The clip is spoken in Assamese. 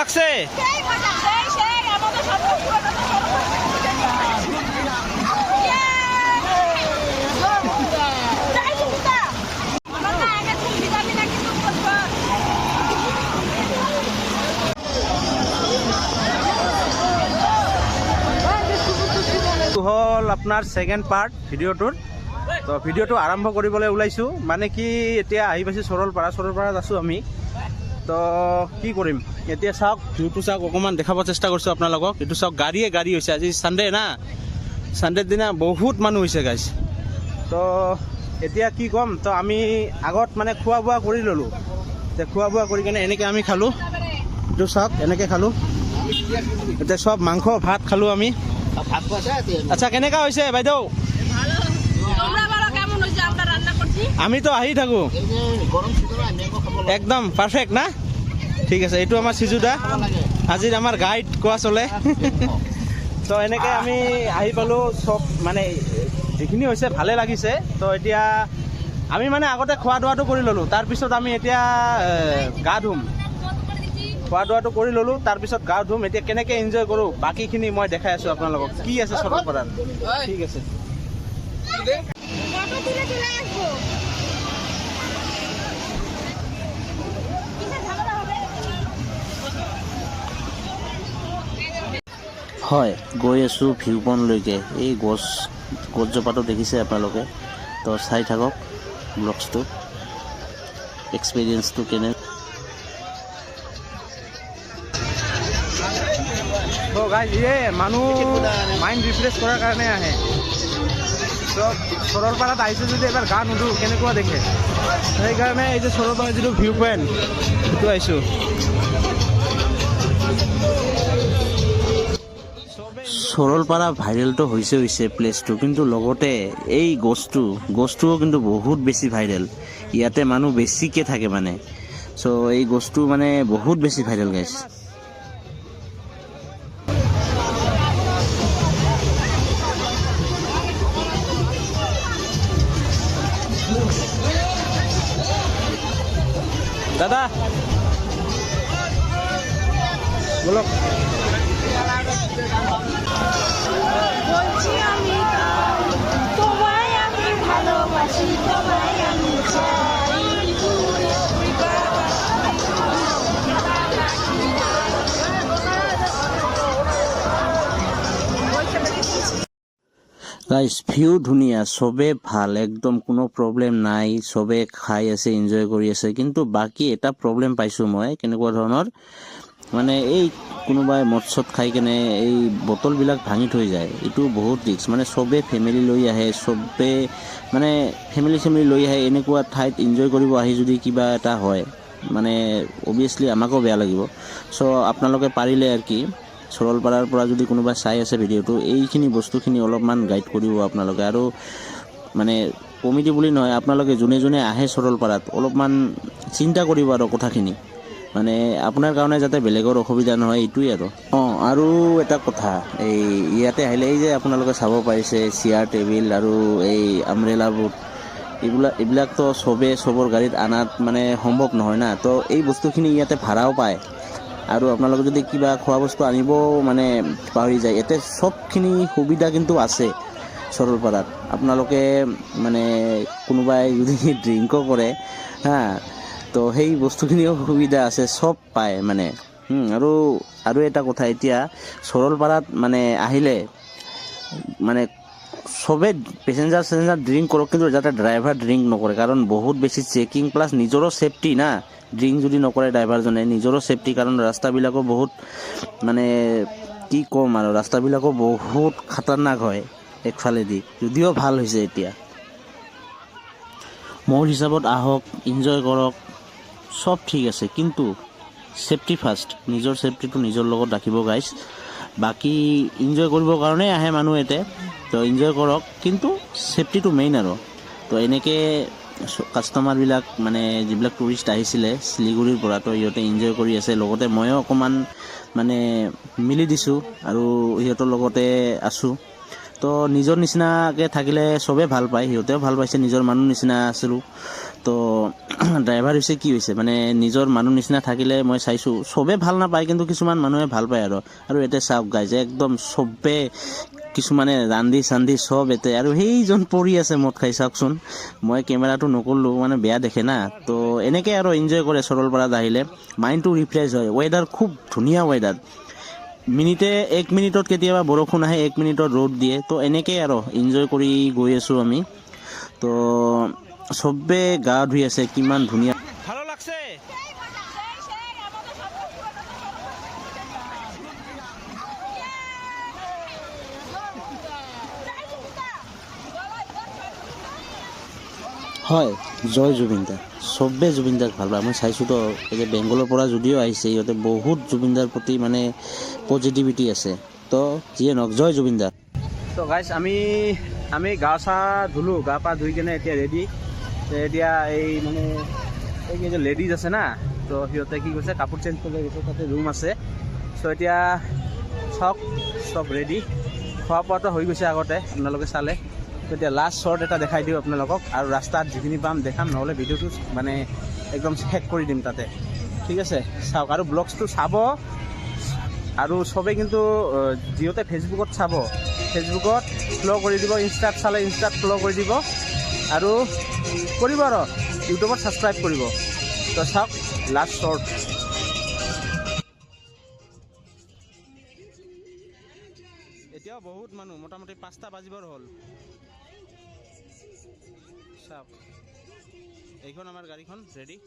লাগছে? হল আপনাৰ সেকেন্ড পাৰ্ট ভিডিওটোৰ তো ভিডিওটো আৰম্ভ কৰিবলৈ ওলাইছো মানে কি এতিয়া আহি পাইছো সৰলপাৰাত আছো আমি তো কি কৰিম এতিয়া চাওক ভিউটো চাওক অকণমান দেখাব চেষ্টা কৰিছো আপোনালোকক এইটো চাওক গাড়ী হৈছে আজি সানডে না সানডেৰ দিনা বহুত মানুহ হৈছে গাইছ তো এতিয়া কি ক'ম তো আমি আগত মানে খোৱা বোৱা কৰি ল'লোঁ খোৱা বোৱা কৰি কেনে এনেকৈ আমি খালোঁ এইটো চাওক এনেকৈ খালোঁ এতিয়া সব মাংস ভাত খালোঁ আমি আচ্ছা কেনেকা হৈছে বাইদেউ আমি তো আহি থাকো একদম পারফেক্ট না ঠিক আছে এইটো আমাৰ সিজুদা আজিৰ আমাৰ গাইড কোৱা চলে তো এনেকৈ আমি আহি পালোঁ সব মানে যিখিনি হৈছে ভালে লাগিছে তো এতিয়া আমি মানে আগতে খোৱা দোৱাটো কৰি ল'লোঁ তাৰপিছত আমি এতিয়া গা ধুম খোৱা দোৱাটো কৰি ল'লোঁ তাৰপিছত গা ধুম এতিয়া কেনেকৈ এনজয় কৰোঁ বাকীখিনি মই দেখাই আছোঁ আপোনালোকক কি আছে সৰলপাৰাত ঠিক আছে হয় গৈ আছোঁ ভিউ পইণ্টলৈকে এই গছজোপাটো দেখিছে আপোনালোকে তো চাই থাকক ব্লগছটো এক্সপিৰিয়েঞ্চটো কেনে তো গাইজ মানুহ মাইণ্ড ৰিফ্ৰেছ কৰাৰ কাৰণে আহে তো সৰলপাৰাত আহিছোঁ যদি এবাৰ গা নুধো কেনেকুৱা দেখে সেইকাৰণে এই যে সৰলপাৰাৰ যিটো ভিউ পইণ্ট সেইটো আহিছোঁ সৰলপাৰা ভাইৰেলটো হৈছে প্লেচটো কিন্তু লগতে এই গছটোও কিন্তু বহুত বেছি ভাইৰেল ইয়াতে মানুহ বেছিকৈ থাকে মানে চ' এই গছটো মানে বহুত বেছি ভাইৰেল গাইছ দাদা বলক গাইজ ভিউ ধুনীয়া চবে ভাল একদম কোনো প্ৰব্লেম নাই চবে খাই আছে এনজয় কৰি আছে কিন্তু বাকী এটা প্ৰব্লেম পাইছোঁ মই কেনেকুৱা ধৰণৰ মানে এই কোনোবাই মদ চদ খাই কেনে এই বটলবিলাক ভাঙি থৈ যায় এইটো বহুত ৰিস্ক মানে চবে ফেমিলি লৈ আহে চবে মানে ফেমিলি লৈ আহে এনেকুৱা ঠাইত এনজয় কৰিব আহি যদি কিবা এটা হয় মানে অভিয়াছলি আমাকো বেয়া লাগিব চ' আপোনালোকে পাৰিলে আৰু কি সৰলপাৰাৰ পৰা যদি কোনোবা চাই আছে ভিডিঅ'টো এইখিনি বস্তুখিনি অলপমান গাইড কৰিব আপোনালোকে আৰু মানে কমিটি বুলি নহয় আপোনালোকে যোনে আহে সৰলপাৰাত অলপমান চিন্তা কৰিব আৰু কথাখিনি মানে আপোনাৰ কাৰণে যাতে বেলেগৰ অসুবিধা নহয় এইটোৱেই আৰু এটা কথা এই ইয়াতে আহিলে এই যে আপোনালোকে চাব পাৰিছে চেয়াৰ টেবিল আৰু এই আমব্ৰেলাবোৰ এইবিলাকতো চবৰ গাড়ীত আনাত মানে সম্ভৱ নহয় না তো এই বস্তুখিনি ইয়াতে ভাড়াও পায় আৰু আপোনালোকে যদি কিবা খোৱা বস্তু আনিব মানে পাহৰি যায় ইয়াতে চবখিনি সুবিধা কিন্তু আছে সৰলপাৰাত আপোনালোকে মানে কোনোবাই যদি ড্ৰিংকো কৰে হা তো সেই বস্তুখিনিও সুবিধা আছে চব পায় মানে আৰু এটা কথা এতিয়া সৰলপাৰাত মানে আহিলে মানে চবে পেচেঞ্জাৰ ড্ৰিংক কৰক কিন্তু যাতে ড্ৰাইভাৰ ড্ৰিংক নকৰে কাৰণ বহুত বেছি চেকিং প্লাছ নিজৰো ছেফটি না ড্ৰিংক যদি নকৰে ড্ৰাইভাৰজনে নিজৰো ছেফটি কাৰণ ৰাস্তাবিলাকো বহুত মানে কি ক'ম আৰু ৰাস্তাবিলাকো বহুত খাতাৰনাক হয় একফালেদি যদিও ভাল হৈছে এতিয়া মোৰ হিচাপত আহক এনজয় কৰক সব ঠিক আছে কিন্তু ছেফটি ফাৰ্ষ্ট নিজৰ ছেফটিটো নিজৰ লগত ৰাখিব গাইজ বাকী এনজয় কৰিবৰ কাৰণেই আহে মানুহ ইয়াতে তো এনজয় কৰক কিন্তু ছেফটিটো মেইন আৰু তো এনেকৈ কাষ্টমাৰবিলাক মানে যিবিলাক টুৰিষ্ট আহিছিলে শিলিগুৰিৰ পৰা তো সিহঁতে এনজয় কৰি আছে লগতে ময়ো অকণমান মানে মিলি দিছোঁ আৰু সিহঁতৰ লগতে আছোঁ তো নিজৰ নিচিনাকৈ থাকিলে চবেই ভাল পায়, সিহঁতেও ভাল পাইছে, নিজৰ মানুহ নিচিনা আছিলোঁ। তো ড্ৰাইভাৰ হৈছে কি হৈছে মানে নিজৰ মানুহ নিচিনা থাকিলে মই চাইছোঁ চবেই ভাল নাপায়, কিন্তু কিছুমান মানুহে ভাল পায় আৰু এতিয়া চাওক গাইজ একদম চবেই কিছুমানে ৰান্ধি চান্ধি চব এতে আৰু সেইজন পৰি আছে মদ খাই চাওকচোন। মই কেমেৰাটো নকৰিলোঁ মানে বেয়া দেখে না। তো এনেকৈ আৰু এনজয় কৰে সৰলপাৰাত আহিলে, মাইণ্ডটো ৰিফ্ৰেছ হয়। ৱেডাৰ খুব ধুনীয়া ৱেডাৰ, মিনিটে 1 মিনিটত কেতিয়াবা বৰষুণ আহে, 1 মিনিটত ৰ'দ দিয়ে। তো এনেকৈ আৰু এনজয় কৰি গৈ আছোঁ আমি। তো চবে গা ধুই আছে, কিমান ধুনীয়া ভালো লাগছে। হয়, জয় জুবিন দা। চবেই জুবিন দাক ভাল পায়। মই চাইছোঁ তো এই যে বেংগলৰ পৰা যদিও আহিছে, সিহঁতে বহুত জুবিন দাৰ প্ৰতি মানে পজিটিভিটি আছে। তো যিয়ে নহওক, জয় জুবিন দা। তো গাইজ আমি গা চা ধুলোঁ, গা পা ধুই কেনে এতিয়া ৰেডি। এতিয়া এই মানে এই যে লেডিজ আছে না, তো সিহঁতে কি কৈছে কাপোৰ চেঞ্জ কৰিব গৈছে, তাতে ৰুম আছে। চ' এতিয়া চাওক চব ৰেডি, খোৱা বোৱাটো হৈ গৈছে আগতে, আপোনালোকে চালে। এতিয়া লাষ্ট শ্বৰ্ট এটা দেখাই দিওঁ আপোনালোকক, আৰু ৰাস্তাত যিখিনি পাম দেখাম, নহ'লে ভিডিঅ'টো মানে একদম শেষ কৰি দিম তাতে, ঠিক আছে। চাওক আৰু ব্লগছটো চাব, আৰু চবেই কিন্তু যিহঁতে ফেচবুকত চাব, ফেচবুকত ফ'ল' কৰি দিব, ইনষ্টাত চালে ইনষ্টাত ফ'ল' কৰি দিব, আৰু কৰিব আৰু ইউটিউবত ছাবস্ক্ৰাইব কৰিব। তো চাওক লাষ্ট শ্বৰ্ট। এতিয়াও বহুত মানুহ, মোটামুটি 5টা বাজিবৰ হ'ল। চাওক এইখন আমাৰ গাড়ীখন ৰেডি।